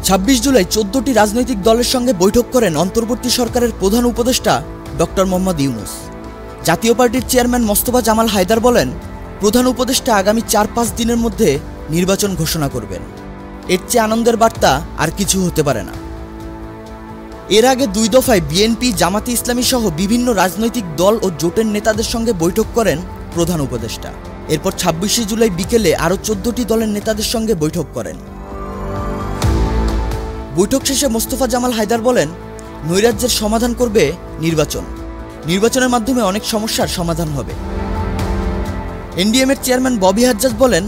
26 জুলাই 14টি রাজনৈতিক দলের সঙ্গে বৈঠক করেন অন্তর্বর্তী সরকারের প্রধান উপদেষ্টা ডক্টর মোহাম্মদ ইউনূস। জাতীয় পার্টির চেয়ারম্যান মোস্তফা জামাল হায়দার বলেন, প্রধান উপদেষ্টা আগামী 4-5 দিনের মধ্যে নির্বাচন ঘোষণা করবেন। এর চেয়ে আনন্দের বার্তা আর কিছু হতে পারে না। এর আগে 2 দফায় বিএনপি, জামাতে ইসলামী সহ বিভিন্ন রাজনৈতিক দল ও জোটের নেতাদের সঙ্গে বৈঠক করেন প্রধান উপদেষ্টা। এরপর 26 জুলাই বিকেলে আরও 14টি দলের নেতাদের সঙ্গে বৈঠক করেন। বৈঠক শেষে মোস্তফা জামাল হায়দার বলেন, নৈরাজ্যের সমাধান করবে নির্বাচন। নির্বাচনের মাধ্যমে অনেক সমস্যার সমাধান হবে। এনডিএমের চেয়ারম্যান ববি হাজ্জাজ বলেন,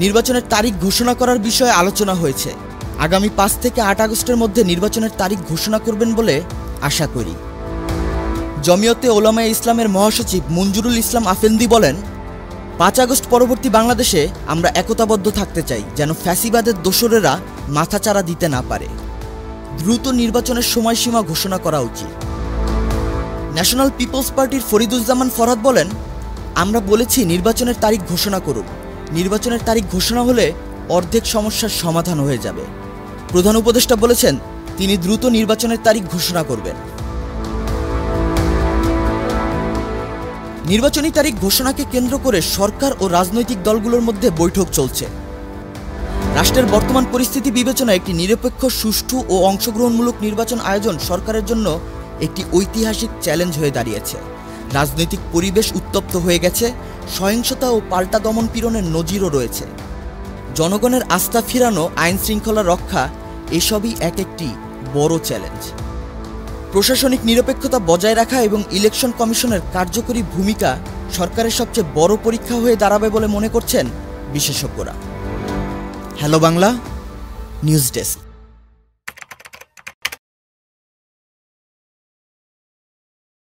নির্বাচনের তারিখ ঘোষণা করার বিষয়ে আলোচনা হয়েছে। আগামী 5 থেকে 8 আগস্টের মধ্যে নির্বাচনের তারিখ ঘোষণা করবেন বলে আশা করি। জমিয়তে ওলামায়ে ইসলামের মহাসচিব মঞ্জুরুল ইসলাম আফেন্দি বলেন, 5 আগস্ট পরবর্তী বাংলাদেশে আমরা একতাবদ্ধ থাকতে চাই, যেন ফ্যাসিবাদের দোসরেরা মাথাচাড়া দিতে না পারে। দ্রুত নির্বাচনের সময়সীমা ঘোষণা করা উচিত। ন্যাশনাল পিপলস পার্টির ফরিদুজ্জামান ফরহাদ বলেন, আমরা বলেছি নির্বাচনের তারিখ ঘোষণা করুন। নির্বাচনের তারিখ ঘোষণা হলে অর্ধেক সমস্যার সমাধান হয়ে যাবে। প্রধান উপদেষ্টা বলেছেন, তিনি দ্রুত নির্বাচনের তারিখ ঘোষণা করবেন। নির্বাচনী তারিখ ঘোষণাকে কেন্দ্র করে সরকার ও রাজনৈতিক দলগুলোর মধ্যে বৈঠক চলছে। রাষ্ট্রের বর্তমান পরিস্থিতি বিবেচনায় একটি নিরপেক্ষ, সুষ্ঠু ও অংশগ্রহণমূলক নির্বাচন আয়োজন সরকারের জন্য একটি ঐতিহাসিক চ্যালেঞ্জ হয়ে দাঁড়িয়েছে। রাজনৈতিক পরিবেশ উত্তপ্ত হয়ে গেছে, সহিংসতা ও পাল্টা দমন পীড়নের নজিরও রয়েছে। জনগণের আস্থা ফিরানো, আইন শৃঙ্খলা রক্ষা, এসবই একটি বড় চ্যালেঞ্জ। প্রশাসনিক নিরপেক্ষতা বজায় রাখা এবং ইলেকশন কমিশনের কার্যকরী ভূমিকা সরকারের সবচেয়ে বড় পরীক্ষা হয়ে দাঁড়াবে বলে মনে করছেন বিশেষজ্ঞরা। Hello Bangla news desk.